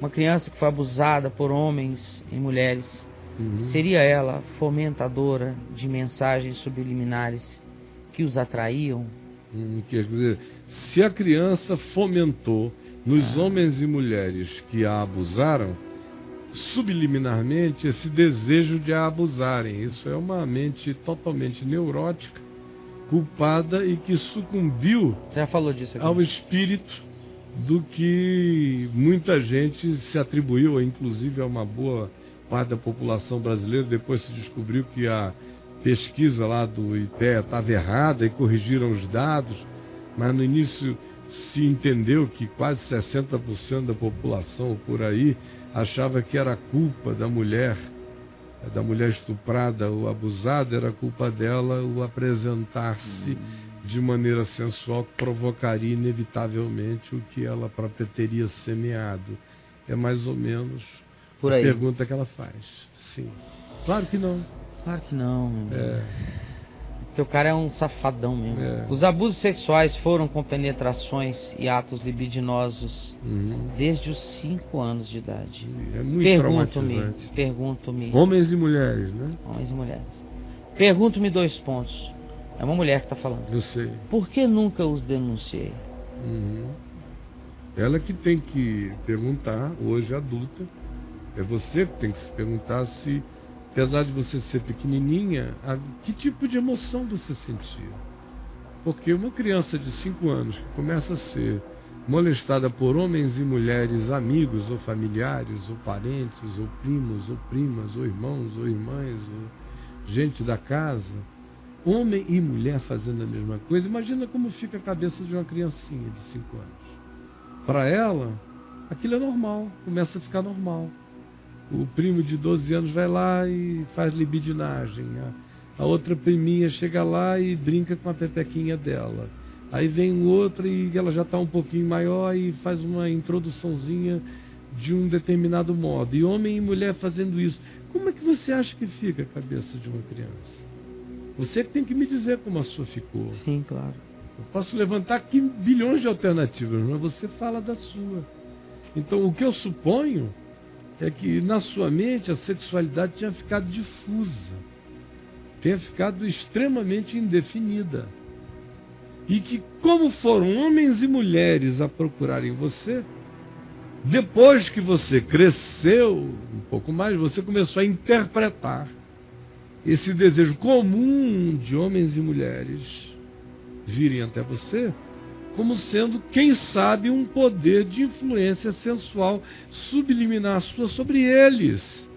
Uma criança que foi abusada por homens e mulheres, seria ela fomentadora de mensagens subliminares que os atraíam? Quer dizer, se a criança fomentou nos homens e mulheres que a abusaram, subliminarmente, esse desejo de a abusarem. Isso é uma mente totalmente neurótica, culpada e que sucumbiu Já falou disso aqui. ao espírito do que muita gente se atribuiu, inclusive a uma boa parte da população brasileira. Depois se descobriu que a pesquisa lá do IPEA estava errada e corrigiram os dados, mas no início se entendeu que quase 60% da população por aí achava que era culpa da mulher estuprada ou abusada, era culpa dela o apresentar-se de maneira sensual que provocaria inevitavelmente o que ela própria teria semeado. É mais ou menos Por aí. a pergunta que ela faz. Sim. Claro que não. Claro que não. Porque o cara é um safadão mesmo. É. Os abusos sexuais foram com penetrações e atos libidinosos desde os 5 anos de idade. É muito traumatizante. Pergunto-me. Homens e mulheres, né? Homens e mulheres. Pergunto-me 2 pontos. É uma mulher que está falando. Eu sei. Por que nunca os denunciei? Ela que tem que perguntar, hoje adulta, é você que tem que se perguntar se, apesar de você ser pequenininha, que tipo de emoção você sentia. Porque uma criança de 5 anos que começa a ser molestada por homens e mulheres, amigos ou familiares, ou parentes, ou primos, ou primas, ou irmãos, ou irmãs, ou gente da casa, homem e mulher fazendo a mesma coisa, imagina como fica a cabeça de uma criancinha de 5 anos. Para ela, aquilo é normal, começa a ficar normal. O primo de 12 anos vai lá e faz libidinagem. A outra priminha chega lá e brinca com a pepequinha dela. Aí vem outra e ela já está um pouquinho maior e faz uma introduçãozinha de um determinado modo. E homem e mulher fazendo isso. Como é que você acha que fica a cabeça de uma criança? Você que tem que me dizer como a sua ficou. Sim, claro. Eu posso levantar aqui bilhões de alternativas, mas você fala da sua. Então, o que eu suponho é que na sua mente a sexualidade tinha ficado difusa, tenha ficado extremamente indefinida. E que, como foram homens e mulheres a procurarem você, depois que você cresceu um pouco mais, você começou a interpretar esse desejo comum de homens e mulheres virem até você como sendo, quem sabe, um poder de influência sensual subliminar sua sobre eles.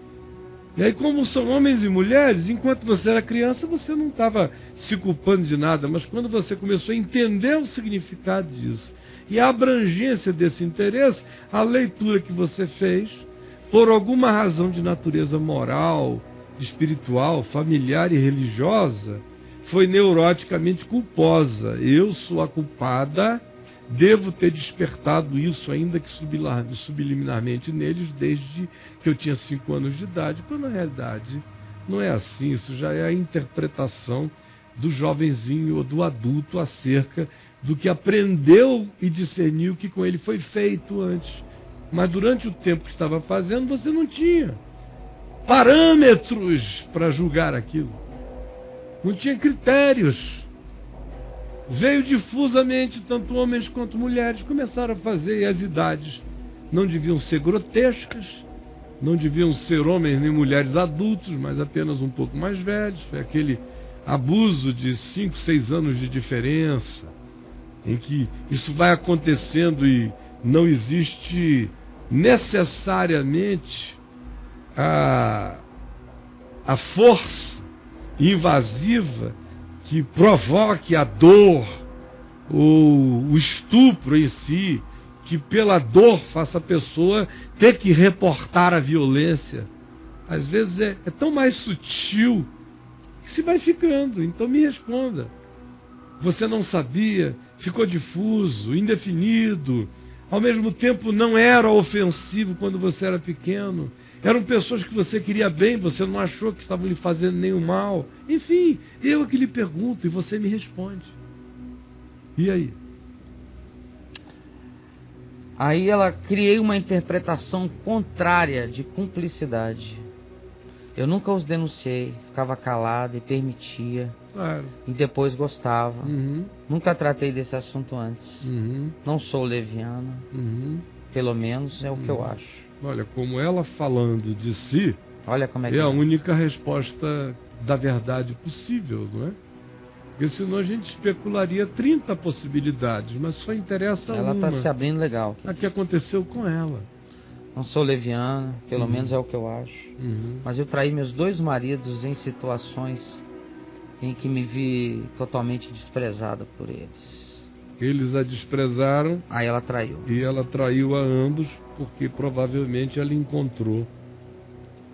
E aí, como são homens e mulheres, enquanto você era criança, você não estava se culpando de nada, mas quando você começou a entender o significado disso e a abrangência desse interesse, a leitura que você fez, por alguma razão de natureza moral, espiritual, familiar e religiosa, foi neuroticamente culposa. Eu sou a culpada, devo ter despertado isso, ainda que subliminarmente neles, desde que eu tinha 5 anos de idade, quando na realidade não é assim. Isso já é a interpretação do jovenzinho ou do adulto acerca do que aprendeu e discerniu que com ele foi feito antes. Mas durante o tempo que estava fazendo, você não tinha parâmetros para julgar aquilo. Não tinha critérios. Veio difusamente, tanto homens quanto mulheres começaram a fazer, e as idades não deviam ser grotescas, não deviam ser homens nem mulheres adultos, mas apenas um pouco mais velhos. Foi aquele abuso de 5, 6 anos de diferença, em que isso vai acontecendo e não existe necessariamente a força invasiva que provoque a dor ou o estupro em si, que pela dor faça a pessoa ter que reportar a violência. Às vezes é tão mais sutil que se vai ficando. Então me responda. Você não sabia, ficou difuso, indefinido, ao mesmo tempo não era ofensivo quando você era pequeno. Eram pessoas que você queria bem, você não achou que estavam lhe fazendo nenhum mal. Enfim, eu é que lhe pergunto e você me responde. E aí? Aí ela criei uma interpretação contrária de cumplicidade. Eu nunca os denunciei, ficava calada e permitia. Claro. E depois gostava. Uhum. Nunca tratei desse assunto antes. Uhum. Não sou leviana. Uhum. Pelo menos é o que eu acho. Olha, como ela falando de si, Olha como é que é a única resposta da verdade possível, não é? Porque senão a gente especularia 30 possibilidades, mas só interessa ela uma. está se abrindo legal. A que aconteceu com ela. Não sou leviana, pelo menos é o que eu acho. Mas eu traí meus 2 maridos em situações em que me vi totalmente desprezada por eles. Eles a desprezaram. Aí ela traiu. E ela traiu a ambos porque provavelmente ela encontrou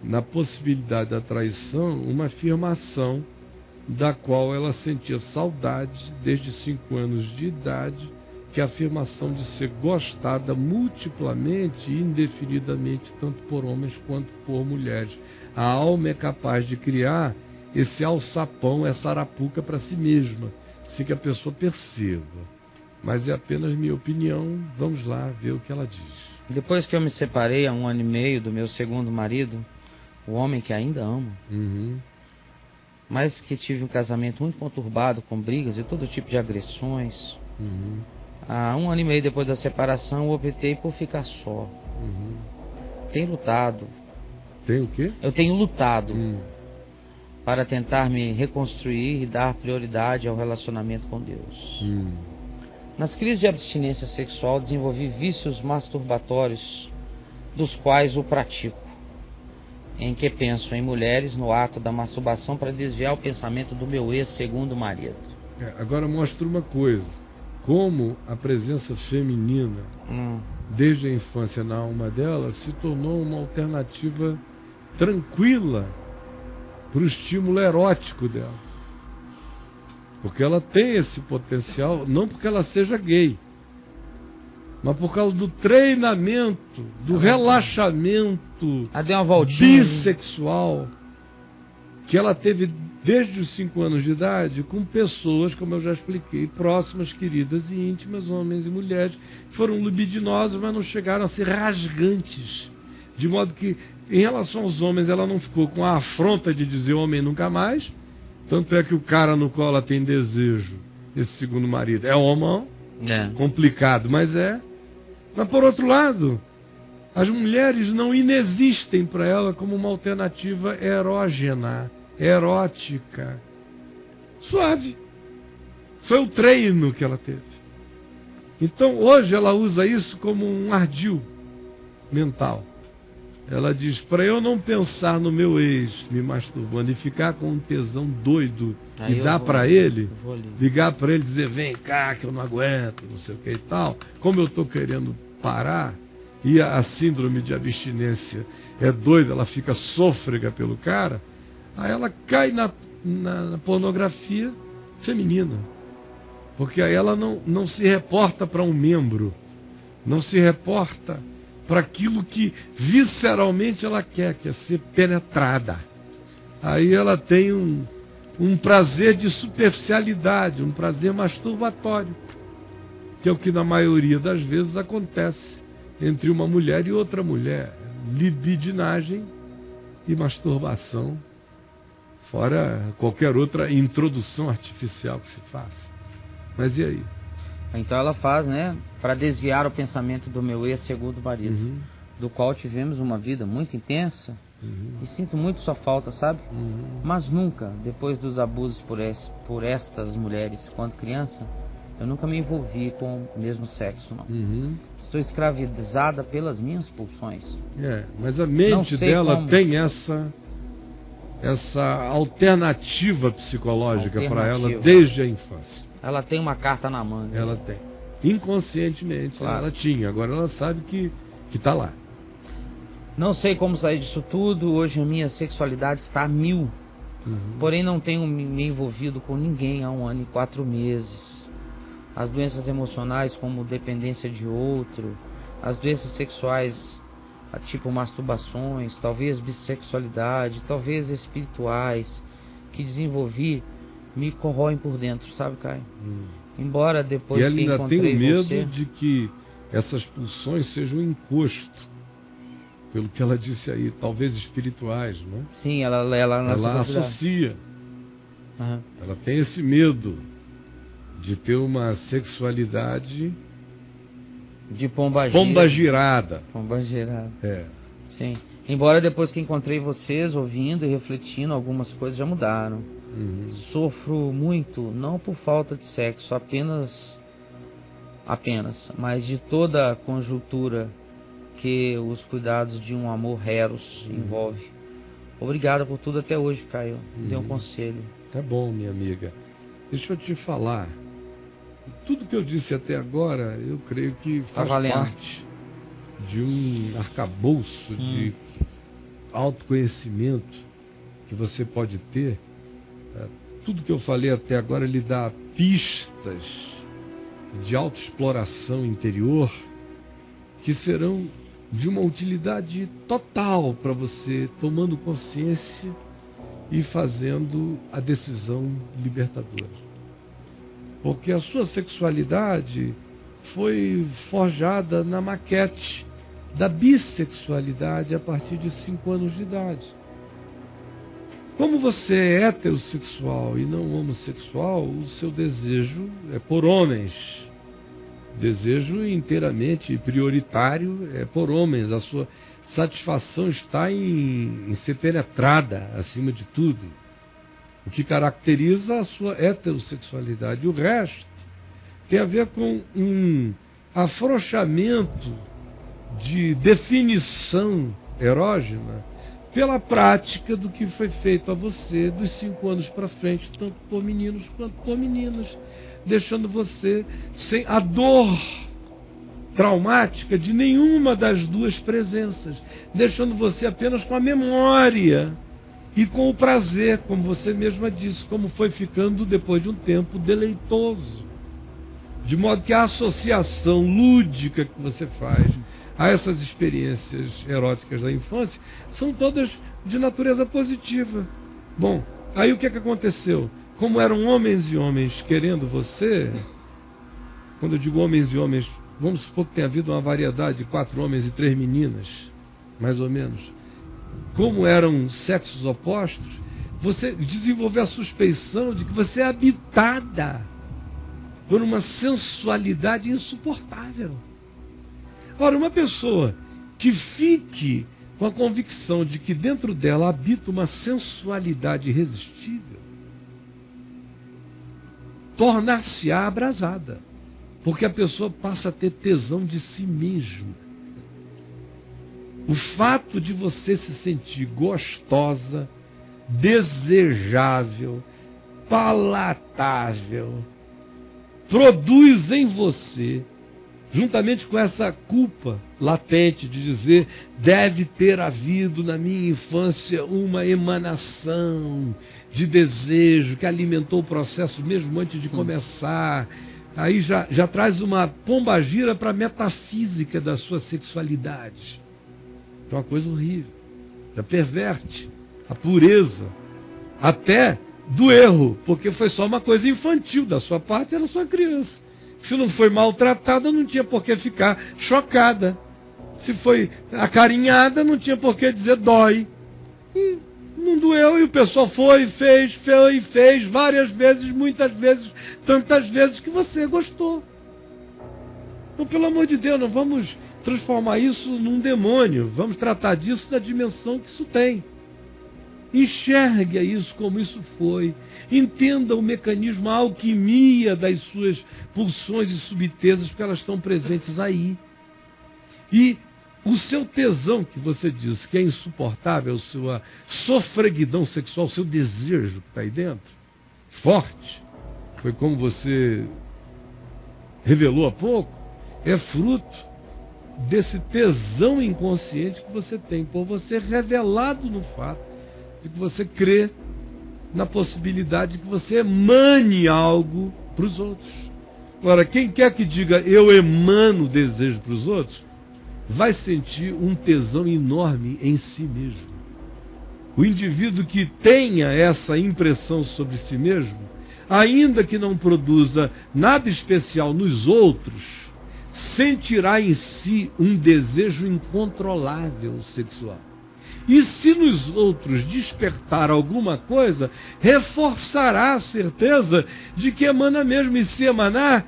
na possibilidade da traição uma afirmação da qual ela sentia saudade desde 5 anos de idade, que é a afirmação de ser gostada multiplamente e indefinidamente, tanto por homens quanto por mulheres. A alma é capaz de criar esse alçapão, essa arapuca para si mesma, sem que a pessoa perceba. Mas é apenas minha opinião, vamos lá ver o que ela diz. Depois que eu me separei há 1 ano e meio do meu segundo marido, o homem que ainda amo, mas que tive um casamento muito conturbado, com brigas e todo tipo de agressões, há 1 ano e meio depois da separação, eu optei por ficar só. Tenho lutado. Tem o quê? Eu tenho lutado para tentar me reconstruir e dar prioridade ao relacionamento com Deus. Nas crises de abstinência sexual, desenvolvi vícios masturbatórios, dos quais o pratico, em que penso em mulheres no ato da masturbação para desviar o pensamento do meu ex-segundo marido. Agora mostra uma coisa, como a presença feminina, desde a infância na alma dela, se tornou uma alternativa tranquila para o estímulo erótico dela. Porque ela tem esse potencial, não porque ela seja gay, mas por causa do treinamento, do relaxamento bissexual que ela teve desde os 5 anos de idade com pessoas, como eu já expliquei, próximas, queridas e íntimas, homens e mulheres, que foram libidinosos, mas não chegaram a ser rasgantes. De modo que, em relação aos homens, ela não ficou com a afronta de dizer homem nunca mais. Tanto é que o cara no qual ela tem desejo, esse segundo marido, é homão, complicado, mas é. Mas por outro lado, as mulheres não inexistem para ela como uma alternativa erógena, erótica, suave. Foi o treino que ela teve. Então hoje ela usa isso como um ardil mental. Ela diz, para eu não pensar no meu ex me masturbando e ficar com um tesão doido e dar para ele, ligar para ele e dizer, vem cá que eu não aguento, não sei o que e tal, como eu estou querendo parar, e a síndrome de abstinência é doida, ela fica sôfrega pelo cara, aí ela cai na pornografia feminina. Porque aí ela não se reporta para um membro, não se reporta para aquilo que visceralmente ela quer, que é ser penetrada. Aí ela tem um prazer de superficialidade, um prazer masturbatório, que é o que na maioria das vezes acontece entre uma mulher e outra mulher. Libidinagem e masturbação, fora qualquer outra introdução artificial que se faça. Mas e aí? Então ela faz, né, para desviar o pensamento do meu ex-segundo marido, do qual tivemos uma vida muito intensa, e sinto muito sua falta, sabe? Mas nunca, depois dos abusos por estas mulheres quando criança, eu nunca me envolvi com o mesmo sexo, não. Estou escravizada pelas minhas pulsões. Mas a mente dela tem essa alternativa psicológica para ela desde a infância. Ela tem uma carta na manga. Ela tem. Inconscientemente, claro. Ela tinha. Agora ela sabe que está lá. Não sei como sair disso tudo. Hoje a minha sexualidade está a 1000. Porém não tenho me envolvido com ninguém há 1 ano e 4 meses. As doenças emocionais, como dependência de outro, as doenças sexuais, tipo masturbações, talvez bissexualidade, talvez espirituais, que desenvolvi, me corroem por dentro, sabe, Caio? Embora depois que encontrei você... E ela ainda tem o medo de que essas pulsões sejam um encosto, pelo que ela disse aí, talvez espirituais, não é? Sim, ela associa. Uhum. Ela tem esse medo de ter uma sexualidade de pomba girada. Pomba girada. É. Sim. Embora depois que encontrei vocês, ouvindo e refletindo, algumas coisas já mudaram. Uhum. Sofro muito, não por falta de sexo, apenas, mas de toda a conjuntura que os cuidados de um amor eros envolve. Obrigado por tudo até hoje, Caio. Dê um conselho. Tá bom, minha amiga. Deixa eu te falar. Tudo que eu disse até agora, eu creio que faz parte de um arcabouço de autoconhecimento que você pode ter. Tudo que eu falei até agora lhe dá pistas de autoexploração interior que serão de uma utilidade total para você, tomando consciência e fazendo a decisão libertadora. Porque a sua sexualidade foi forjada na maquete da bissexualidade a partir de 5 anos de idade. Como você é heterossexual e não homossexual, o seu desejo é por homens. Desejo inteiramente prioritário é por homens. A sua satisfação está em ser penetrada acima de tudo. O que caracteriza a sua heterossexualidade. O resto tem a ver com um afrouxamento de definição erógena pela prática do que foi feito a você dos 5 anos para frente, tanto por meninos quanto por meninas, deixando você sem a dor traumática de nenhuma das duas presenças, deixando você apenas com a memória e com o prazer, como você mesma disse, como foi ficando depois de um tempo deleitoso. De modo que a associação lúdica que você faz a essas experiências eróticas da infância são todas de natureza positiva. Bom, aí o que aconteceu? Como eram homens e homens querendo você, quando eu digo homens e homens, vamos supor que tenha havido uma variedade de 4 homens e 3 meninas, mais ou menos. Como eram sexos opostos, você desenvolveu a suspeição de que você é habitada por uma sensualidade insuportável. Ora, uma pessoa que fique com a convicção de que dentro dela habita uma sensualidade irresistível, tornar-se-á abrasada, porque a pessoa passa a ter tesão de si mesma. O fato de você se sentir gostosa, desejável, palatável, produz em você, juntamente com essa culpa latente de dizer, deve ter havido na minha infância uma emanação de desejo que alimentou o processo mesmo antes de começar. Aí já traz uma pombagira para a metafísica da sua sexualidade. É uma coisa horrível. Já perverte a pureza até do erro, porque foi só uma coisa infantil da sua parte, era só criança. Se não foi maltratada, não tinha por que ficar chocada. Se foi acarinhada, não tinha por que dizer dói. E não doeu, e o pessoal fez várias vezes, muitas vezes, tantas vezes que você gostou. Então, pelo amor de Deus, não vamos transformar isso num demônio. Vamos tratar disso na dimensão que isso tem. Enxergue isso como isso foi. Entenda o mecanismo, a alquimia das suas pulsões e subtezas, porque elas estão presentes aí. E o seu tesão, que você disse que é insuportável, a sua sofreguidão sexual, o seu desejo que está aí dentro, forte, foi como você revelou há pouco, é fruto desse tesão inconsciente que você tem, por você revelado no fato de que você crê na possibilidade de que você emane algo para os outros. Agora, quem quer que diga eu emano desejo para os outros, vai sentir um tesão enorme em si mesmo. O indivíduo que tenha essa impressão sobre si mesmo, ainda que não produza nada especial nos outros, sentirá em si um desejo incontrolável sexual. E se nos outros despertar alguma coisa, reforçará a certeza de que emana mesmo. E se emanar,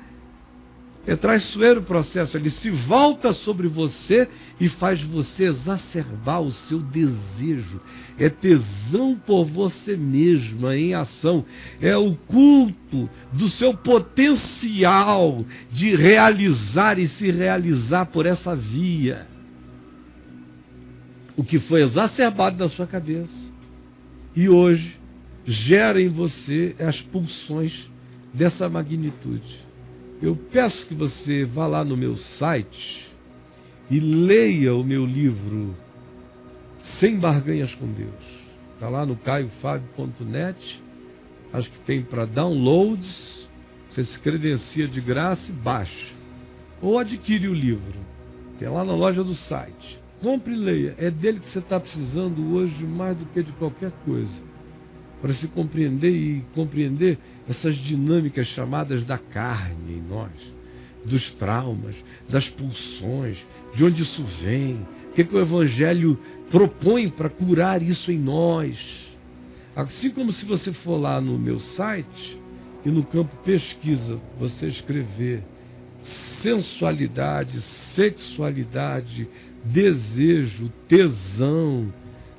é traiçoeiro o processo. Ele se volta sobre você e faz você exacerbar o seu desejo. É tesão por você mesma em ação. É o culto do seu potencial de realizar e se realizar por essa via. O que foi exacerbado na sua cabeça e hoje gera em você as pulsões dessa magnitude. Eu peço que você vá lá no meu site e leia o meu livro Sem Barganhas com Deus. Está lá no caiofabio.net. Acho que tem para downloads. Você se credencia de graça e baixa. Ou adquire o livro. Tem lá na loja do site. Compre e leia. É dele que você está precisando hoje mais do que de qualquer coisa. Para se compreender essas dinâmicas chamadas da carne em nós, dos traumas, das pulsões, de onde isso vem, o que o Evangelho propõe para curar isso em nós. Assim como se você for lá no meu site e no campo pesquisa, você escrever sensualidade, sexualidade, desejo, tesão,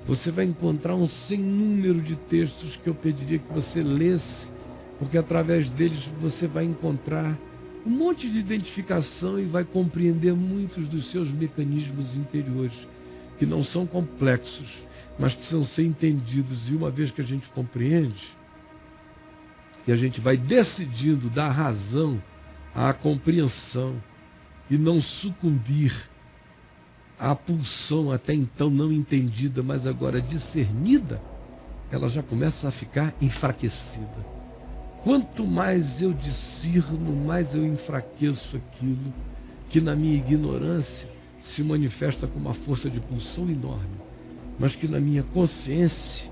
você vai encontrar um sem número de textos que eu pediria que você lesse, porque através deles você vai encontrar um monte de identificação e vai compreender muitos dos seus mecanismos interiores, que não são complexos, mas precisam ser entendidos. E uma vez que a gente compreende, e a gente vai decidindo dar razão à compreensão e não sucumbir à pulsão até então não entendida, mas agora discernida, ela já começa a ficar enfraquecida. Quanto mais eu discerno, mais eu enfraqueço aquilo que na minha ignorância se manifesta com uma força de pulsão enorme, mas que na minha consciência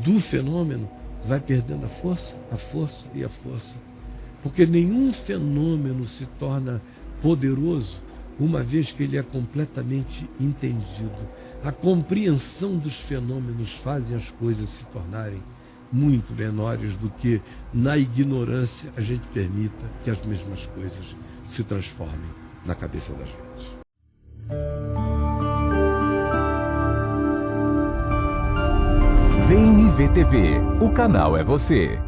do fenômeno vai perdendo a força e a força. Porque nenhum fenômeno se torna poderoso uma vez que ele é completamente entendido. A compreensão dos fenômenos fazem as coisas se tornarem muito menores do que na ignorância a gente permita que as mesmas coisas se transformem na cabeça da gente. VNV TV, o canal é você.